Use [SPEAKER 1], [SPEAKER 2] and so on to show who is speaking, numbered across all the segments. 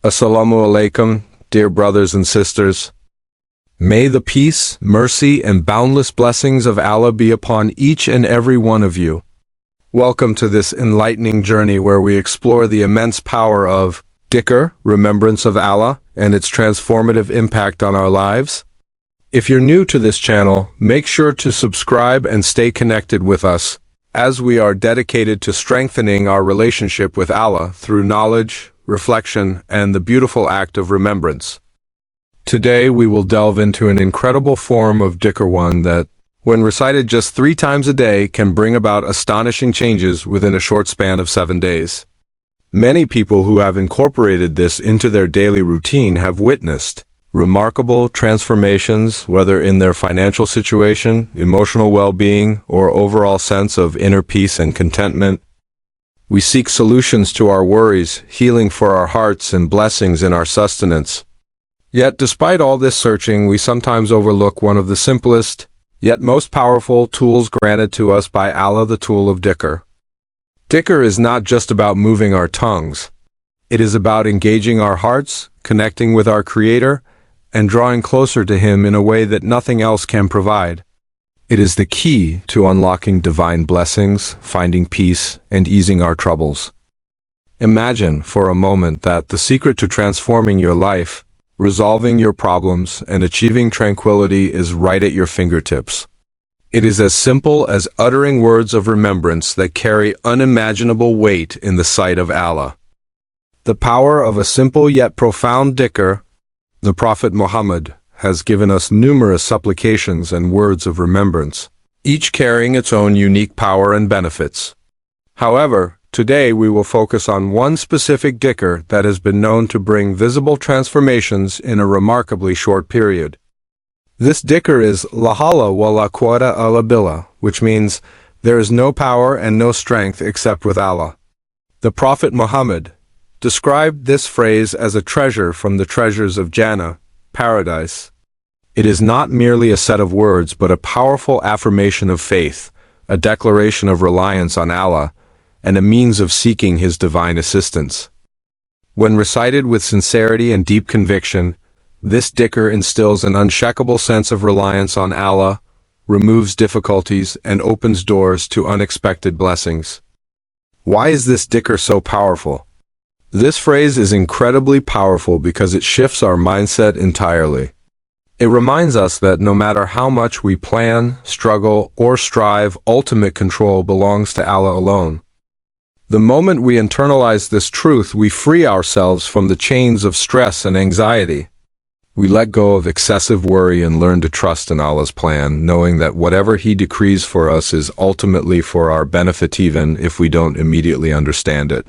[SPEAKER 1] Assalamu Alaikum, dear brothers and sisters. May the peace, mercy, and boundless blessings of Allah be upon each and every one of you. Welcome to this enlightening journey where we explore the immense power of dhikr, remembrance of Allah, and its transformative impact on our lives. If you're new to this channel, make sure to subscribe and stay connected with us, as we are dedicated to strengthening our relationship with Allah through knowledge, reflection, and the beautiful act of remembrance. Today we will delve into an incredible form of dhikr, one that, when recited just 3 times a day, can bring about astonishing changes within a short span of 7 days. Many people who have incorporated this into their daily routine have witnessed remarkable transformations, whether in their financial situation, emotional well-being, or overall sense of inner peace and contentment. We seek solutions to our worries, healing for our hearts, and blessings in our sustenance. Yet, despite all this searching, we sometimes overlook one of the simplest, yet most powerful tools granted to us by Allah, the tool of dhikr. Dhikr is not just about moving our tongues. It is about engaging our hearts, connecting with our Creator, and drawing closer to Him in a way that nothing else can provide. It is the key to unlocking divine blessings, finding peace, and easing our troubles. Imagine for a moment that the secret to transforming your life, resolving your problems, and achieving tranquility is right at your fingertips. It is as simple as uttering words of remembrance that carry unimaginable weight in the sight of Allah. The power of a simple yet profound dhikr. The Prophet Muhammad has given us numerous supplications and words of remembrance, each carrying its own unique power and benefits. However, today we will focus on one specific dhikr that has been known to bring visible transformations in a remarkably short period. This dhikr is La Hawla wa la Quwwata illa Billah, which means there is no power and no strength except with Allah. The Prophet Muhammad described this phrase as a treasure from the treasures of Jannah, paradise. It is not merely a set of words but a powerful affirmation of faith, a declaration of reliance on Allah, and a means of seeking His divine assistance. When recited with sincerity and deep conviction, this dhikr instills an unshakable sense of reliance on Allah, removes difficulties, and opens doors to unexpected blessings. Why is this dhikr so powerful? This phrase is incredibly powerful because it shifts our mindset entirely. It reminds us that no matter how much we plan, struggle, or strive, ultimate control belongs to Allah alone. The moment we internalize this truth, we free ourselves from the chains of stress and anxiety. We let go of excessive worry and learn to trust in Allah's plan, knowing that whatever He decrees for us is ultimately for our benefit, even if we don't immediately understand it.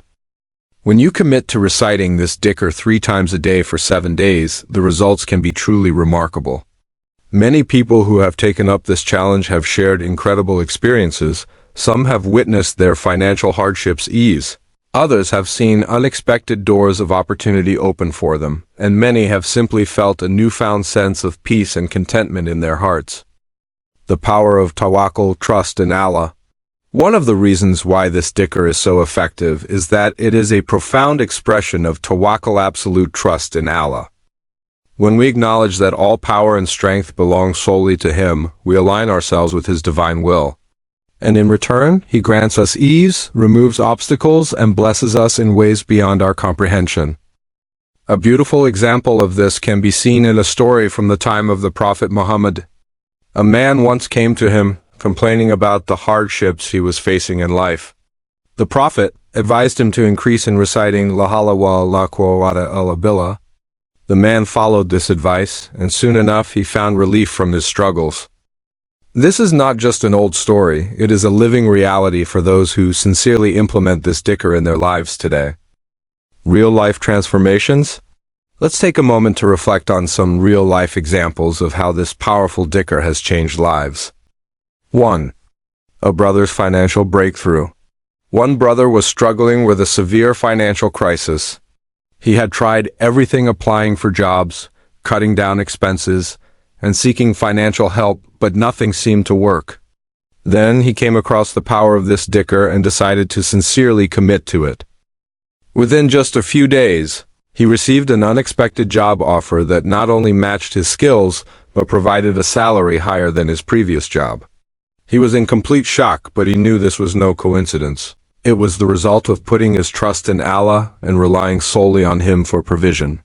[SPEAKER 1] When you commit to reciting this dhikr 3 times a day for 7 days, the results can be truly remarkable. Many people who have taken up this challenge have shared incredible experiences. Some have witnessed their financial hardships ease. Others have seen unexpected doors of opportunity open for them, and many have simply felt a newfound sense of peace and contentment in their hearts. The power of tawakkul, trust in Allah. One of the reasons why this dhikr is so effective is that it is a profound expression of tawakkul, absolute trust in Allah. When we acknowledge that all power and strength belong solely to Him, we align ourselves with His divine will. And in return, He grants us ease, removes obstacles, and blesses us in ways beyond our comprehension. A beautiful example of this can be seen in a story from the time of the Prophet Muhammad. A man once came to him, complaining about the hardships he was facing in life. The Prophet advised him to increase in reciting La Hawla wa la Quwwata illa Billah. The man followed this advice, and soon enough he found relief from his struggles. This is not just an old story, it is a living reality for those who sincerely implement this dhikr in their lives today. Real-life transformations? Let's take a moment to reflect on some real-life examples of how this powerful dhikr has changed lives. 1. A brother's financial breakthrough. One brother was struggling with a severe financial crisis. He had tried everything, applying for jobs, cutting down expenses, and seeking financial help, but nothing seemed to work. Then he came across the power of this dhikr and decided to sincerely commit to it. Within just a few days, He received an unexpected job offer that not only matched his skills, but provided a salary higher than his previous job. He was in complete shock, but he knew this was no coincidence. It was the result of putting his trust in Allah and relying solely on Him for provision.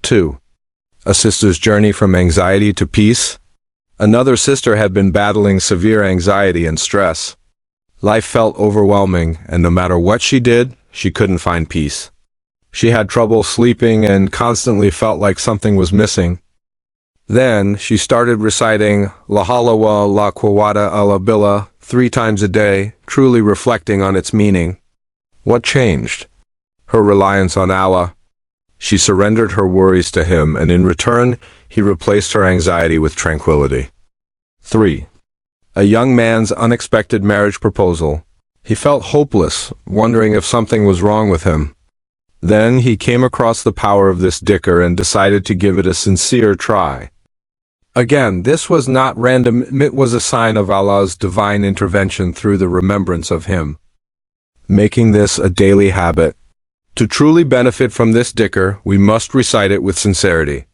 [SPEAKER 1] 2. A sister's journey from anxiety to peace. Another sister had been battling severe anxiety and stress. Life felt overwhelming, and no matter what she did, she couldn't find peace. She had trouble sleeping and constantly felt like something was missing. Then, she started reciting La Hawla wa la Quwwata illa Billah 3 times a day, truly reflecting on its meaning. What changed? Her reliance on Allah. She surrendered her worries to Him, and in return, He replaced her anxiety with tranquility. 3. A young man's unexpected marriage proposal. He felt hopeless, wondering if something was wrong with him. Then he came across the power of this dhikr and decided to give it a sincere try. Again, this was not random, it was a sign of Allah's divine intervention through the remembrance of Him. Making this a daily habit. To truly benefit from this dhikr, we must recite it with sincerity.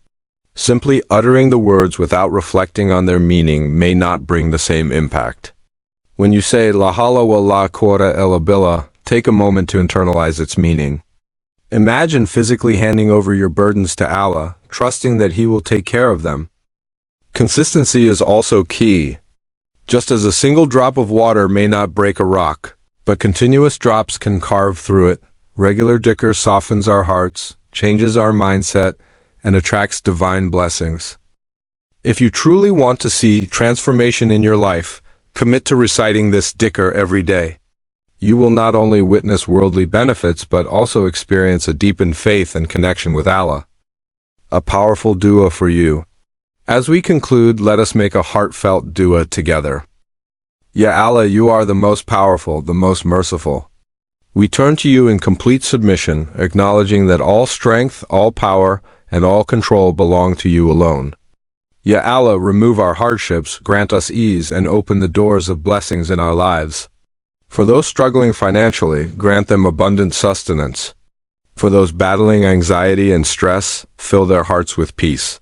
[SPEAKER 1] Simply uttering the words without reflecting on their meaning may not bring the same impact. When you say La Hawla wa la Quwwata illa Billah, take a moment to internalize its meaning. Imagine physically handing over your burdens to Allah, trusting that He will take care of them. Consistency is also key. Just as a single drop of water may not break a rock, but continuous drops can carve through it, regular dhikr softens our hearts, changes our mindset, and attracts divine blessings. If you truly want to see transformation in your life, commit to reciting this dhikr every day. You will not only witness worldly benefits but also experience a deepened faith and connection with Allah. A powerful dua for you. As we conclude, let us make a heartfelt dua together. Ya Allah, You are the most powerful, the most merciful. We turn to You in complete submission, acknowledging that all strength, all power, and all control belong to You alone. Ya Allah, remove our hardships, grant us ease, and open the doors of blessings in our lives. For those struggling financially, grant them abundant sustenance. For those battling anxiety and stress, fill their hearts with peace.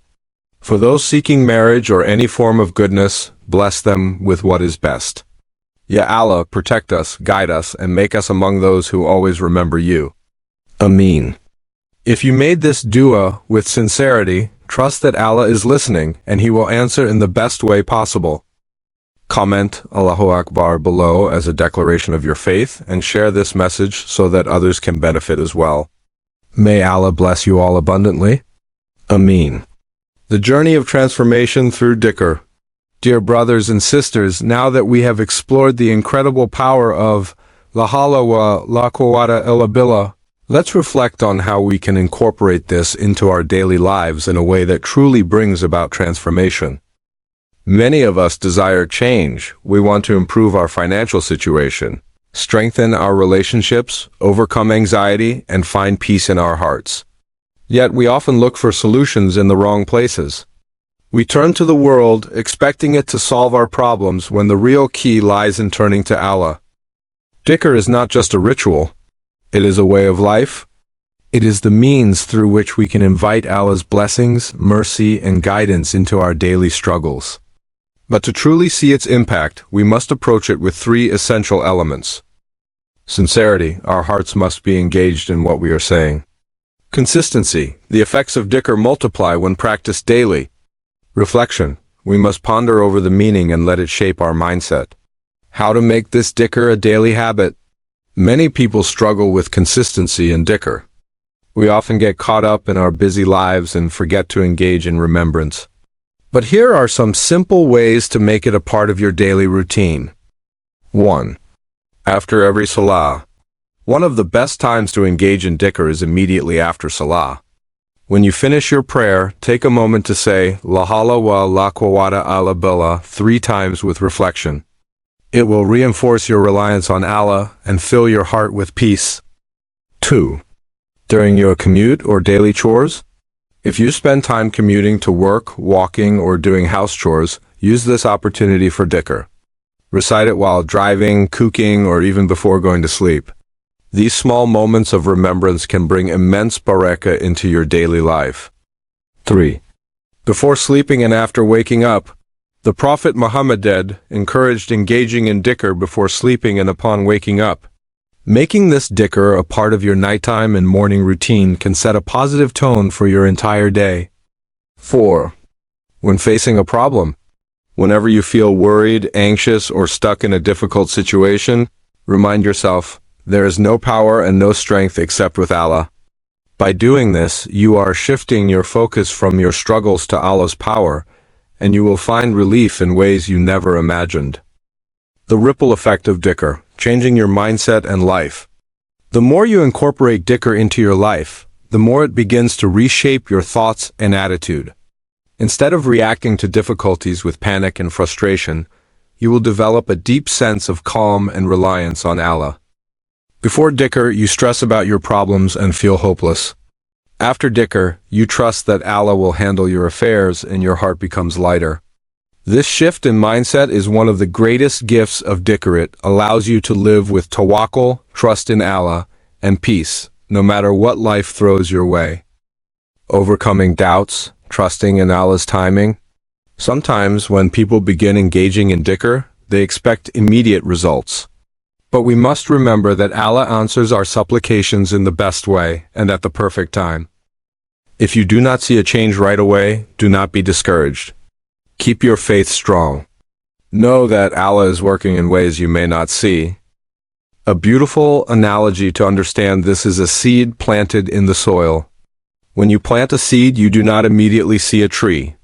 [SPEAKER 1] For those seeking marriage or any form of goodness, bless them with what is best. Ya Allah, protect us, guide us, and make us among those who always remember You. Ameen. If you made this dua with sincerity, trust that Allah is listening, and He will answer in the best way possible. Comment Allahu Akbar below as a declaration of your faith, and share this message so that others can benefit as well. May Allah bless you all abundantly. Ameen. The journey of transformation through dhikr. Dear brothers and sisters, now that we have explored the incredible power of La Hawla wa la Quwwata illa Billah, let's reflect on how we can incorporate this into our daily lives in a way that truly brings about transformation. Many of us desire change. We want to improve our financial situation, strengthen our relationships, overcome anxiety, and find peace in our hearts. Yet we often look for solutions in the wrong places. We turn to the world, expecting it to solve our problems when the real key lies in turning to Allah. Dhikr is not just a ritual. It is a way of life. It is the means through which we can invite Allah's blessings, mercy, and guidance into our daily struggles. But to truly see its impact, we must approach it with 3 essential elements. Sincerity, our hearts must be engaged in what we are saying. Consistency, the effects of dhikr multiply when practiced daily. Reflection, we must ponder over the meaning and let it shape our mindset. How to make this dhikr a daily habit? Many people struggle with consistency in dhikr. We often get caught up in our busy lives and forget to engage in remembrance. But here are some simple ways to make it a part of your daily routine. 1. After every salah. One of the best times to engage in dhikr is immediately after salah. When you finish your prayer, take a moment to say La Hawla wa la Quwwata illa Billah 3 times with reflection. It will reinforce your reliance on Allah and fill your heart with peace. 2. During your commute or daily chores. If you spend time commuting to work, walking, or doing house chores, use this opportunity for dhikr. Recite it while driving, cooking, or even before going to sleep. These small moments of remembrance can bring immense barakah into your daily life. 3. Before sleeping and after waking up, the Prophet Muhammad encouraged engaging in dhikr before sleeping and upon waking up. Making this dhikr a part of your nighttime and morning routine can set a positive tone for your entire day. 4. When facing a problem, whenever you feel worried, anxious, or stuck in a difficult situation, remind yourself, there is no power and no strength except with Allah. By doing this, you are shifting your focus from your struggles to Allah's power, and you will find relief in ways you never imagined. The ripple effect of dhikr, changing your mindset and life. The more you incorporate dhikr into your life, the more it begins to reshape your thoughts and attitude. Instead of reacting to difficulties with panic and frustration, you will develop a deep sense of calm and reliance on Allah. Before dhikr, you stress about your problems and feel hopeless. After dhikr, you trust that Allah will handle your affairs and your heart becomes lighter. This shift in mindset is one of the greatest gifts of dhikr. It allows you to live with tawakkul, trust in Allah, and peace, no matter what life throws your way. Overcoming doubts, trusting in Allah's timing. Sometimes when people begin engaging in dhikr, they expect immediate results. But we must remember that Allah answers our supplications in the best way and at the perfect time. If you do not see a change right away, do not be discouraged. Keep your faith strong. Know that Allah is working in ways you may not see. A beautiful analogy to understand this is a seed planted in the soil. When you plant a seed, you do not immediately see a tree.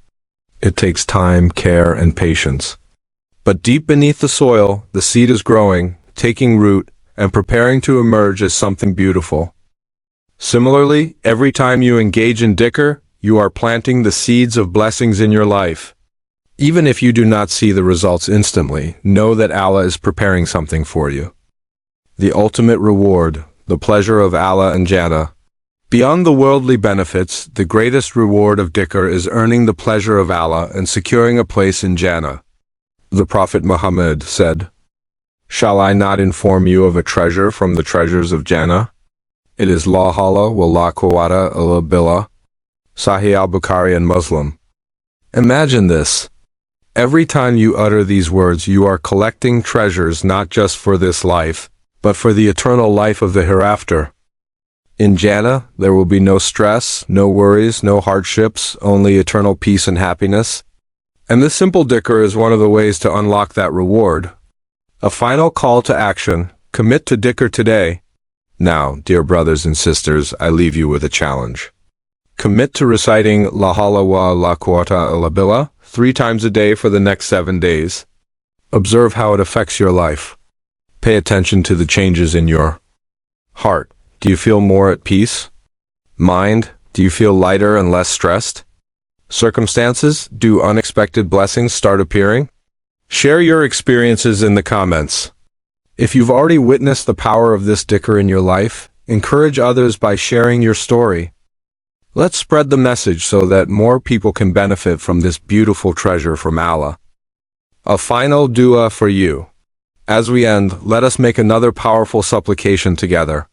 [SPEAKER 1] It takes time, care, and patience. But deep beneath the soil, the seed is growing, taking root, and preparing to emerge as something beautiful. Similarly, every time you engage in dhikr, you are planting the seeds of blessings in your life. Even if you do not see the results instantly, know that Allah is preparing something for you. The ultimate reward, the pleasure of Allah and Jannah. Beyond the worldly benefits, the greatest reward of dhikr is earning the pleasure of Allah and securing a place in Jannah. The Prophet Muhammad said, "Shall I not inform you of a treasure from the treasures of Jannah? It is la hawla wa la quwwata illa billah." Sahih al-Bukhari and Muslim. Imagine this. Every time you utter these words, you are collecting treasures not just for this life, but for the eternal life of the hereafter. In Jannah, there will be no stress, no worries, no hardships, only eternal peace and happiness. And this simple dhikr is one of the ways to unlock that reward. A final call to action: commit to dhikr today. Now, dear brothers and sisters, I leave you with a challenge. Commit to reciting La Hawla wa la Quwwata illa Billah 3 times a day for the next 7 days. Observe how it affects your life. Pay attention to the changes in your heart. Do you feel more at peace? Mind, do you feel lighter and less stressed? Circumstances, do unexpected blessings start appearing? Share your experiences in the comments. If you've already witnessed the power of this dhikr in your life, encourage others by sharing your story. Let's spread the message so that more people can benefit from this beautiful treasure from Allah. A final dua for you. As we end, let us make another powerful supplication together.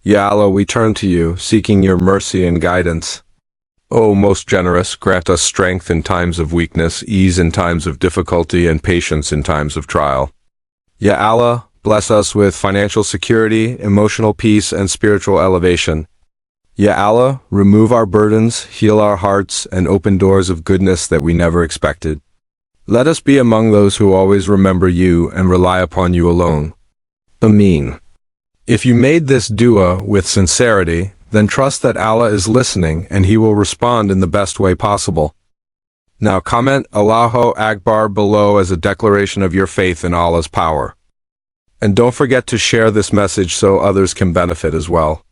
[SPEAKER 1] Ya Allah, we turn to you, seeking your mercy and guidance. O most generous, grant us strength in times of weakness, ease in times of difficulty, and patience in times of trial. Ya Allah, bless us with financial security, emotional peace, and spiritual elevation. Ya Allah, remove our burdens, heal our hearts, and open doors of goodness that we never expected. Let us be among those who always remember you and rely upon you alone. Ameen. If you made this dua with sincerity, then trust that Allah is listening and He will respond in the best way possible. Now comment Allahu Akbar below as a declaration of your faith in Allah's power. And don't forget to share this message so others can benefit as well.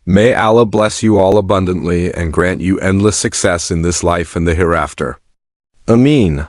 [SPEAKER 1] May Allah bless you all abundantly and grant you endless success in this life and the hereafter. Ameen.